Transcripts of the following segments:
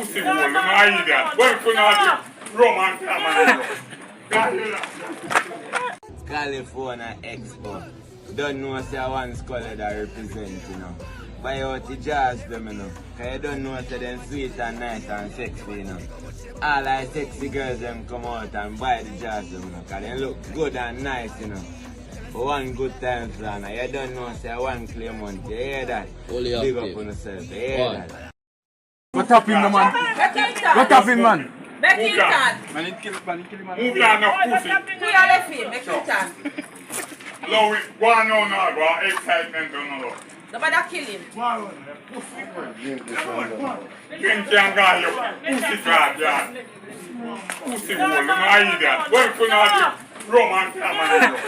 pussy hole, you know idiot. Well, you know Roman family. California Expo. Don't know say one scholar that represent, you know. Buy out the jazz them, you know. Cause you don't know say them sweet and nice and sexy, you know. All like sexy girls them come out and buy the jazz them, you know. Cause they look good and nice, you know. But one good time plan, you don't know say one claimant, you hear that? Big up on yourself, you hear that? What happened, man? What happened, man? Make him turn. Man, it kill man. Move down the pussy. Who you left him? Make him turn. No, we go on now, go on excitement on now. Nobody kill him. You can't go your pussy crap, yeah. Pussy hole, you know idiot. Well, you know Roman family.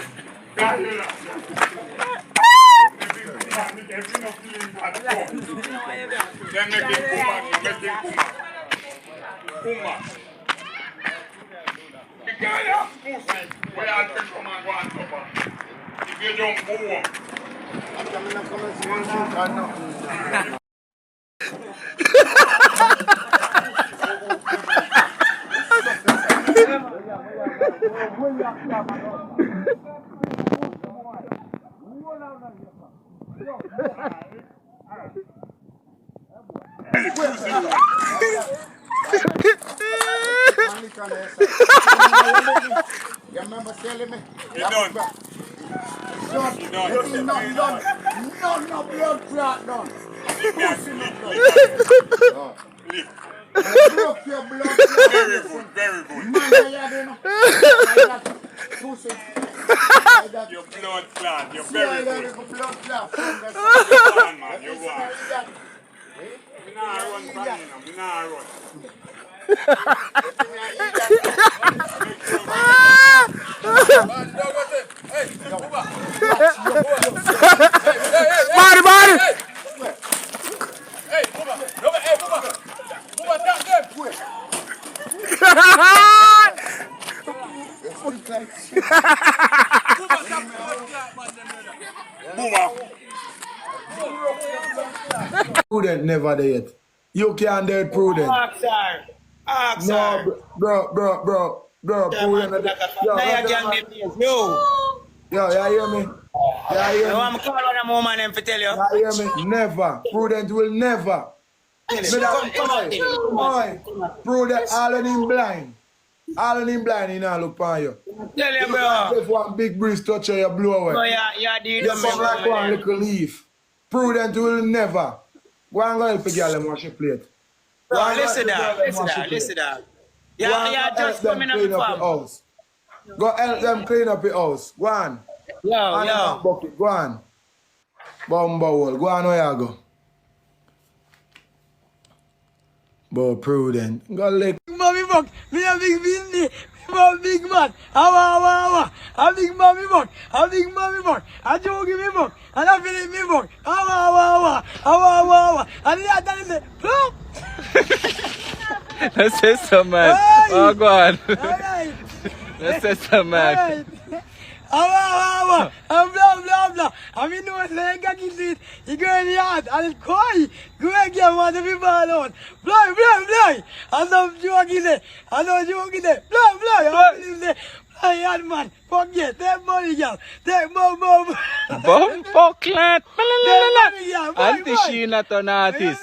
Then make it come on. The guy has pussy. Where I can come and go and cover. If you don't move. I'm coming to come and see one shoot and nothing. You remember telling me? You done. No blood clot done. Broke your blood clot. Very good. Man, you know. Your blood clot, you're very good. Blood clot. Man, you want. We not run back, you know. We not run. Body! Hey, move Prudent never there yet. You can't do it, Prudent. No, bro. Prudent. Yo, you hear me? I'm calling a woman and to tell you. You hear me? Never. Prudent will never. Prudent, all of them blind. All of them blind, you know, look on you. Tell you, bro. If one big breeze touch you, you blow away. Oh, yeah, You come like one little leaf. Prudent will never. Go and go help a girl and wash your plate. Bro, listen that. Yeah, just coming up the farm. Go help them clean up your house. Go on. Yo. Bucket. Go on. Bumble. Go on where you go. But Prudent. Go lick. Mommy buck, me a big Vinny, me a big man. Awa. A big mommy buck, a jogi me buck, and a Philip me buck. Awa. And the other say, plop. Let's say some man. Oh, go on. Alright. Let's say some man. Awa. And blah. I mean, no, like I can see it. You go in the yard, and it's quiet. Go and get one of the people alone. Fly. And some joking there. Blah. I believe there. Fly, yard man. Forget. Take money, girl. Take more. Bum fucklet. Auntie Boy. Sheena to an artist.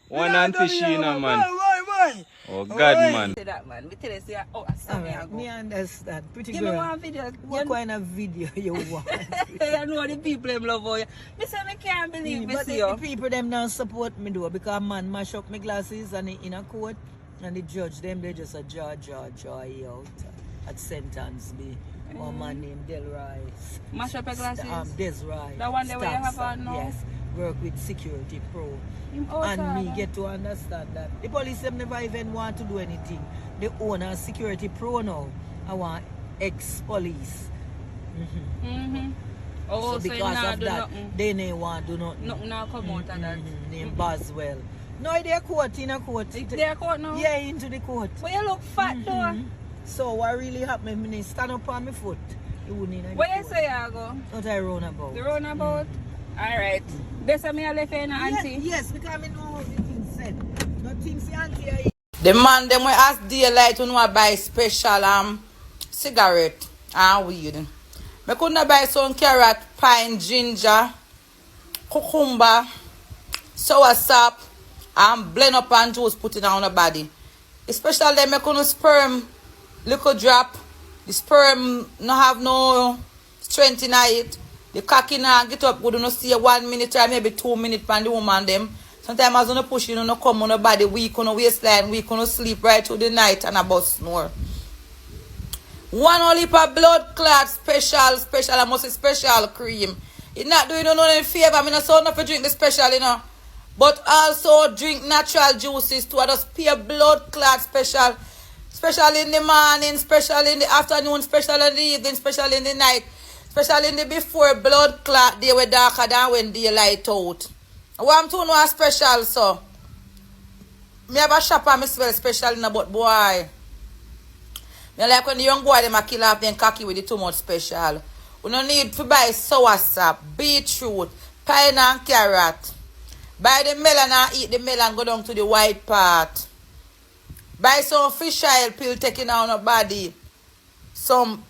One Auntie Sheena, man. Why? Oh, God, man. Say that, man. We tell you, say, oh, Alright, me understand. Pretty give girl. me one video. What kind of video you want? You know the people them love you. Me say, I can't believe me But see the you. people them don't support me though because man mash up my glasses and in a court and the judge them they just a jaw out at sentence me. Oh man named Del Rice. Mash up your glasses? Des Rice. The one that way you have on now? Yes. Work with Security Pro. Him And outside, me get to understand that the police them never even want to do anything. The owner Security Pro now. I want ex-police. Oh, So so because you not of do that, nothing. they ain't want to do nothing. Nothing now come out of that. Named Boswell. No, they're court, in a court. They are caught now? Yeah, into the court. But you look fat though. So what really happened, when I stand up on my foot, you wouldn't in the Where you court. say you go? What I run about. The roundabout? Alright. This is me a left hand, auntie? Yes, because I know how the thing said. Nothing say auntie. The man them we ask daylight when we buy special cigarette and weed. I couldn't buy some carrot, pine, ginger, cucumber, sour sap, and blend up and juice put it on the body. Especially them I couldn't sperm little drop. The sperm no have no strength in it. The cocky now get up good, you see 1 minute or maybe 2 minutes from the woman them. Sometimes as you push you no come on the body weak on the waistline, weak on the sleep right through the night and about snore. One only for blood clot special, I must say special cream. It's not doing no any favor. I mean, I saw enough to drink the special, you know. But also drink natural juices to just pure blood clot special. Special in the morning, special in the afternoon, special in the evening, special in the night, special in the before blood clot. They were darker than when daylight out. What I'm doing was special, so. Me have a shop and me smell special in the but boy. Me like when the young boy them a kill off them cocky with the too much special. We don't need to buy sour sap, beetroot, pine and carrot. Buy the melon and eat the melon, go down to the white part. Buy some fish oil pill taking out your body. Some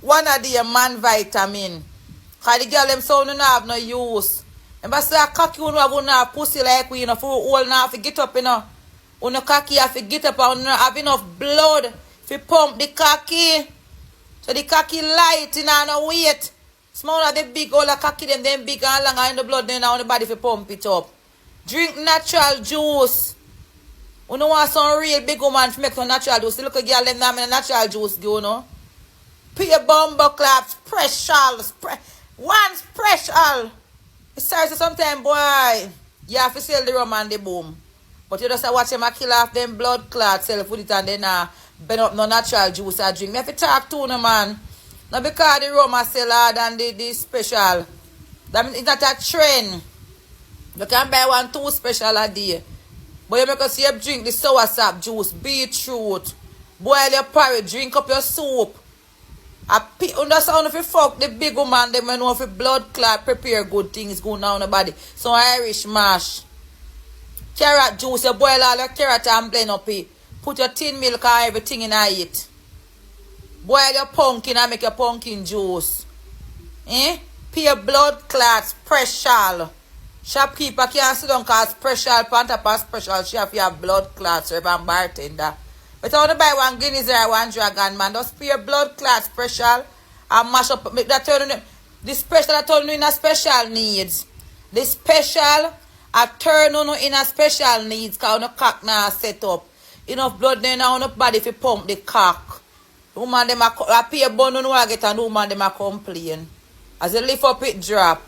one of the man vitamin. Cause the girl them so don't have no use. And but say a cocky one have pussy like we, you know, for all now if you get up, you know. When the cocky have to get up and have enough blood if you pump the cocky. So the cocky light, you know, no weight. Small of the big all the cocky them big and long in the blood then on the body if you pump it up. Drink natural juice. You don't want some real big woman to make some natural juice. Look at girl them now in natural juice, you know. Put your bumbo clap, special, one special. It's sorry sometimes, boy, you have to sell the rum and the boom. But you just watch them kill off them blood clots, sell put it and then burn up no natural juice or drink. Me have to talk to no man. Not because the rum is sell hard than the special. That means it's not a trend. You can buy 1, 2 special a day. But you make us you drink the sour sap juice, beetroot, boil your porridge, drink up your soup. Understand if you fuck the big woman, them know if you blood clot, prepare good things going on the body. So Irish mash. Carrot juice, you boil all your carrot and blend up it. Put your tin milk and everything in it. Boil your pumpkin and make your pumpkin juice. Pure blood clots, special. Shopkeeper can't sit down because special, panta pass special, she have your blood clots, serve and bartender. But I want to buy 1 Guinness or 1 Dragon, man. Just pure blood clot special and mash up. Make that turn on the special that turn in a special needs. The special I turn on in a special needs because the cock now set up. Enough blood then on the body if you pump the cock. The woman them a pay a bun on get and the woman them a complain. As you lift up it drop.